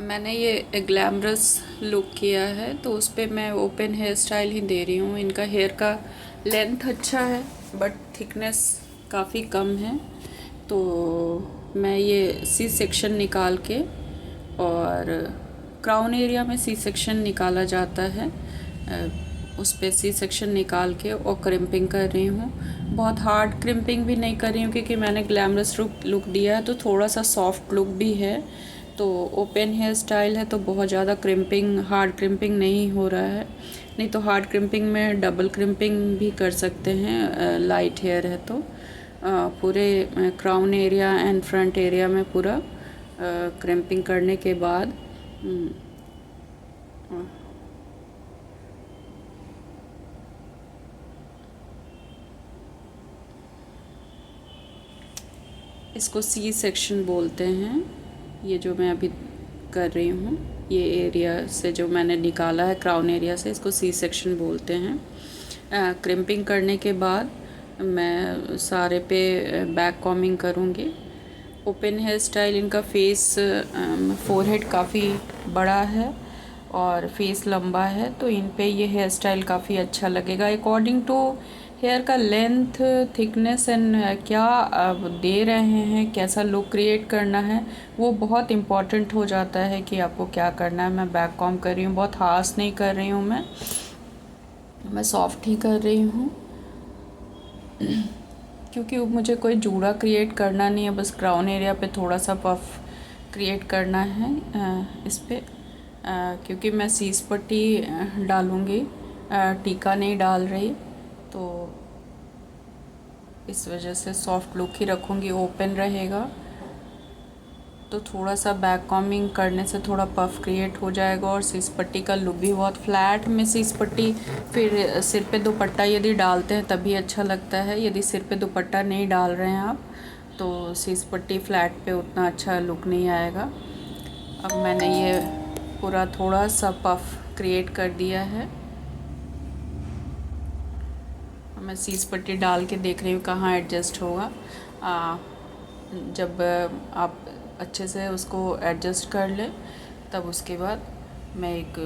मैंने ये glamorous look किया है तो उस पर मैं ओपन हेयर स्टाइल ही दे रही हूँ। इनका हेयर का लेंथ अच्छा है बट थिकनेस काफ़ी कम है, तो मैं ये सी सेक्शन निकाल के, और क्राउन एरिया में सी सेक्शन निकाला जाता है, उस पर सी सेक्शन निकाल के और क्रिम्पिंग कर रही हूँ। बहुत हार्ड क्रिम्पिंग भी नहीं कर रही हूँ क्योंकि मैंने ग्लैमरस लुक दिया है तो थोड़ा सा सॉफ्ट लुक भी है। तो ओपन हेयर स्टाइल है तो बहुत ज़्यादा क्रिम्पिंग, हार्ड क्रिम्पिंग नहीं हो रहा है। नहीं तो हार्ड क्रिम्पिंग में डबल क्रिम्पिंग भी कर सकते हैं। लाइट हेयर है तो पूरे crown area and front area में पूरा क्रिम्पिंग करने के बाद इसको सी सेक्शन बोलते हैं। ये जो मैं अभी कर रही हूँ, ये एरिया से जो मैंने निकाला है क्राउन एरिया से, इसको सी सेक्शन बोलते हैं। क्रिम्पिंग करने के बाद मैं सारे पे बैक कॉमिंग करूँगी। ओपन हेयर स्टाइल, इनका फेस फोरहेड काफ़ी बड़ा है और फेस लंबा है, तो इन पे ये हेयर स्टाइल काफ़ी अच्छा लगेगा। अकॉर्डिंग टू हेयर का लेंथ, थिकनेस एंड क्या दे रहे हैं, कैसा लुक क्रिएट करना है, वो बहुत इम्पॉर्टेंट हो जाता है कि आपको क्या करना है। मैं बैक कॉम्ब कर रही हूँ, बहुत हार्श नहीं कर रही हूँ, मैं सॉफ्ट ही कर रही हूँ क्योंकि मुझे कोई जूड़ा क्रिएट करना नहीं है, बस क्राउन एरिया पे थोड़ा सा पफ क्रिएट करना है इस पे, क्योंकि मैं सीस पट्टी डालूँगी, टीका नहीं डाल रही, तो इस वजह से सॉफ्ट लुक ही रखूँगी, ओपन रहेगा। तो थोड़ा सा बैक कॉमिंग करने से थोड़ा पफ क्रिएट हो जाएगा और सीस पट्टी का लुक भी बहुत फ्लैट में सीस पट्टी, फिर सिर पे दुपट्टा यदि डालते हैं तभी अच्छा लगता है। यदि सिर पे दुपट्टा नहीं डाल रहे हैं आप तो सीस पट्टी फ्लैट पे उतना अच्छा लुक नहीं आएगा। अब मैंने ये पूरा थोड़ा सा पफ क्रिएट कर दिया है। मैं सीस पट्टी डाल के देख रही हूँ कहाँ एडजस्ट होगा। जब आप अच्छे से उसको एडजस्ट कर लें तब उसके बाद मैं एक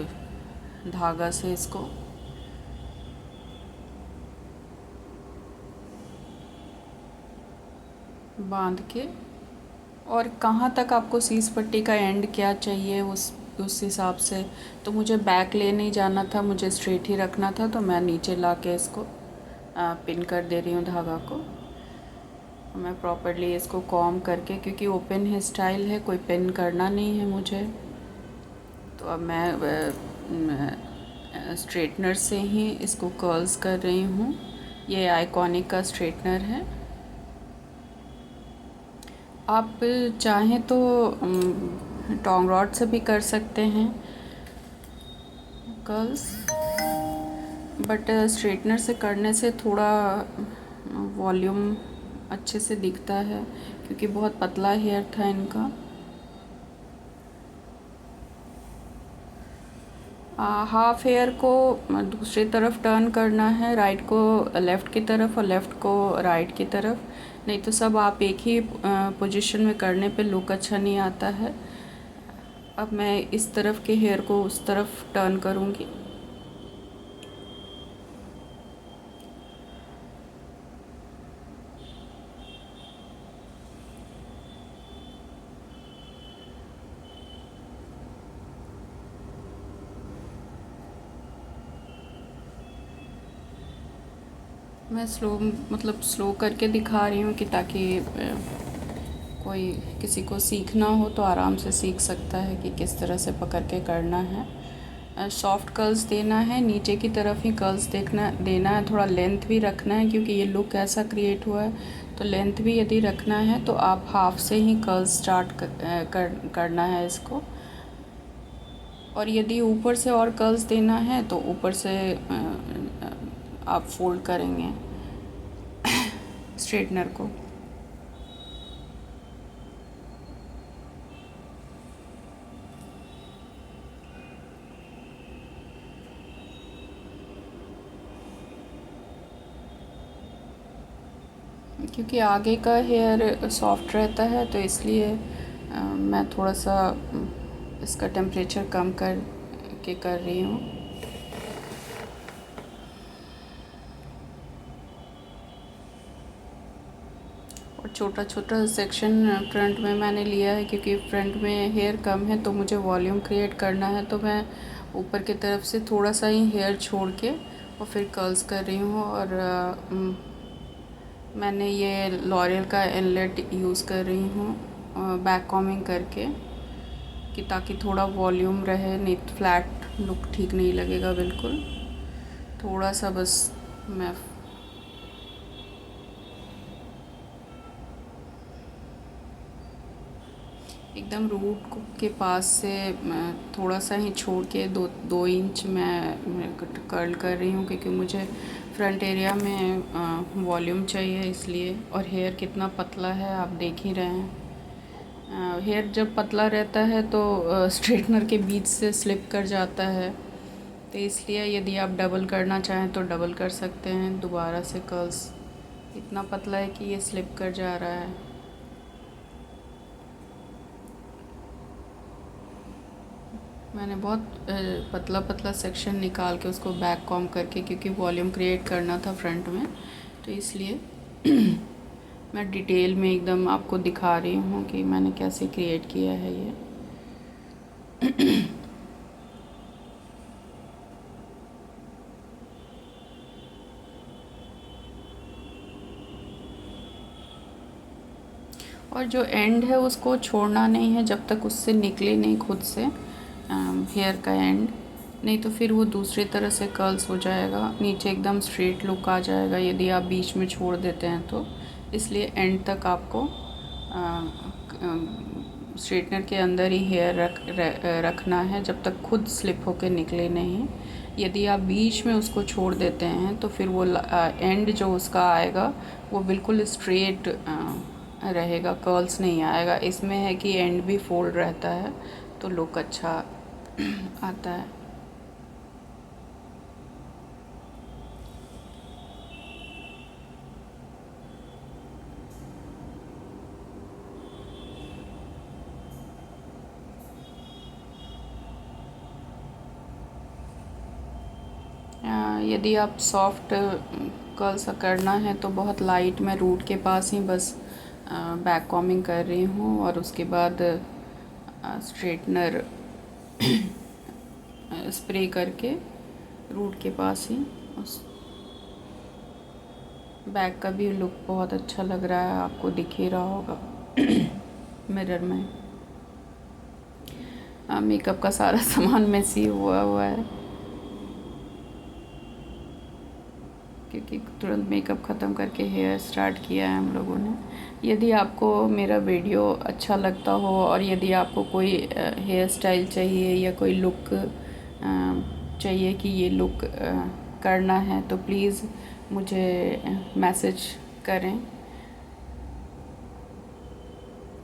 धागा से इसको बांध के, और कहाँ तक आपको सीस पट्टी का एंड क्या चाहिए उस हिसाब से, तो मुझे बैक ले नहीं जाना था, मुझे स्ट्रेट ही रखना था, तो मैं नीचे ला के इसको पिन कर दे रही हूँ धागा को। मैं प्रॉपरली इसको कॉम करके, क्योंकि ओपन हेयर स्टाइल है, कोई पिन करना नहीं है मुझे, तो अब मैं स्ट्रेटनर से ही इसको कर्ल्स कर रही हूँ। ये आइकॉनिक का स्ट्रेटनर है। आप चाहें तो टोंग रॉड से भी कर सकते हैं कर्ल्स, बट स्ट्रेटनर से करने से थोड़ा वॉल्यूम अच्छे से दिखता है, क्योंकि बहुत पतला हेयर था इनका। हाफ हेयर को दूसरी तरफ टर्न करना है, राइट को लेफ़्ट की तरफ और लेफ़्ट को राइट की तरफ, नहीं तो सब आप एक ही पोजीशन में करने पे लुक अच्छा नहीं आता है। अब मैं इस तरफ के हेयर को उस तरफ टर्न करूँगी। मैं स्लो करके दिखा रही हूँ कि ताकि कोई किसी को सीखना हो तो आराम से सीख सकता है कि किस तरह से पकड़ के करना है। सॉफ्ट कर्ल्स देना है, नीचे की तरफ ही कर्ल्स देना है, थोड़ा लेंथ भी रखना है क्योंकि ये लुक ऐसा क्रिएट हुआ है, तो लेंथ भी यदि रखना है तो आप हाफ से ही कर्ल्स स्टार्ट करना है इसको। और यदि ऊपर से और कर्ल्स देना है तो ऊपर से आप फोल्ड करेंगे स्ट्रेटनर को। क्योंकि आगे का हेयर सॉफ्ट रहता है तो इसलिए मैं थोड़ा सा इसका टेम्परेचर कम कर के कर रही हूँ। और छोटा छोटा सेक्शन फ्रंट में मैंने लिया है क्योंकि फ्रंट में हेयर कम है, तो मुझे वॉल्यूम क्रिएट करना है। तो मैं ऊपर की तरफ से थोड़ा सा ही हेयर छोड़ के और फिर कर्ल्स कर रही हूँ। और मैंने ये लॉरियल का इनलेट यूज़ कर रही हूँ बैक कॉमिंग करके, कि ताकि थोड़ा वॉल्यूम रहे, नहीं तो फ्लैट लुक ठीक नहीं लगेगा बिल्कुल। थोड़ा सा बस मैं एकदम रूट के पास से थोड़ा सा ही छोड़ के 2 इंच मैं कर्ल कर रही हूँ, क्योंकि मुझे फ्रंट एरिया में वॉल्यूम चाहिए इसलिए। और हेयर कितना पतला है आप देख ही रहे हैं। हेयर जब पतला रहता है तो स्ट्रेटनर के बीच से स्लिप कर जाता है, तो इसलिए यदि आप डबल करना चाहें तो डबल कर सकते हैं दोबारा से कर्ल्स। इतना पतला है कि ये स्लिप कर जा रहा है। मैंने बहुत पतला पतला सेक्शन निकाल के उसको बैक कॉम करके, क्योंकि वॉल्यूम क्रिएट करना था फ्रंट में, तो इसलिए मैं डिटेल में एकदम आपको दिखा रही हूँ कि मैंने कैसे क्रिएट किया है ये। और जो एंड है उसको छोड़ना नहीं है जब तक उससे निकले नहीं खुद से हेयर का एंड, नहीं तो फिर वो दूसरी तरह से कर्ल्स हो जाएगा, नीचे एकदम स्ट्रेट लुक आ जाएगा यदि आप बीच में छोड़ देते हैं तो। इसलिए एंड तक आपको स्ट्रेटनर के अंदर ही हेयर रखना है जब तक खुद स्लिप होकर निकले नहीं। यदि आप बीच में उसको छोड़ देते हैं तो फिर वो एंड जो उसका आएगा वो बिल्कुल स्ट्रेट रहेगा, कर्ल्स नहीं आएगा। इसमें है कि एंड भी फोल्ड रहता है तो लुक अच्छा आता है। यदि आप सॉफ्ट कर्ल्स करना है तो बहुत लाइट मैं रूट के पास ही बस बैक कॉमिंग कर रही हूँ, और उसके बाद स्ट्रेटनर स्प्रे करके रूट के पास ही उस बैक का भी लुक बहुत अच्छा लग रहा है, आपको दिख ही रहा होगा मिरर में। मेकअप का सारा सामान मेसी हुआ है क्योंकि तुरंत मेकअप ख़त्म करके हेयर स्टार्ट किया है हम लोगों ने। यदि आपको मेरा वीडियो अच्छा लगता हो और यदि आपको कोई हेयर स्टाइल चाहिए या कोई लुक चाहिए कि ये लुक करना है तो प्लीज़ मुझे मैसेज करें।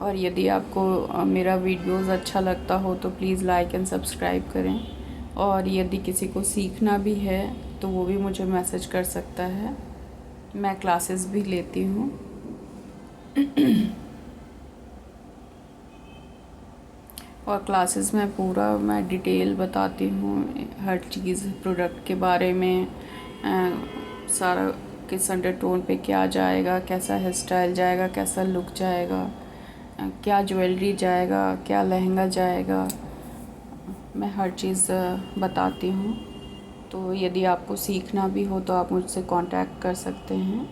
और यदि आपको मेरा वीडियोस अच्छा लगता हो तो प्लीज़ लाइक एंड सब्सक्राइब करें। और यदि किसी को सीखना भी है तो वो भी मुझे मैसेज कर सकता है, मैं क्लासेस भी लेती हूँ। और क्लासेस में पूरा मैं डिटेल बताती हूँ हर चीज़, प्रोडक्ट के बारे में सारा, किस अंडरटोन पे क्या जाएगा, कैसा हेयर स्टाइल जाएगा, कैसा लुक जाएगा, क्या ज्वेलरी जाएगा, क्या लहंगा जाएगा, मैं हर चीज़ बताती हूँ। तो यदि आपको सीखना भी हो तो आप मुझसे कांटेक्ट कर सकते हैं।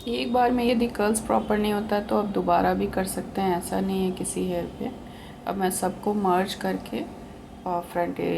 एक बार में यदि कर्ल्स प्रॉपर नहीं होता है तो आप दोबारा भी कर सकते हैं, ऐसा नहीं है किसी हेयर पे। अब मैं सबको मर्ज करके और फ्रंट एरिया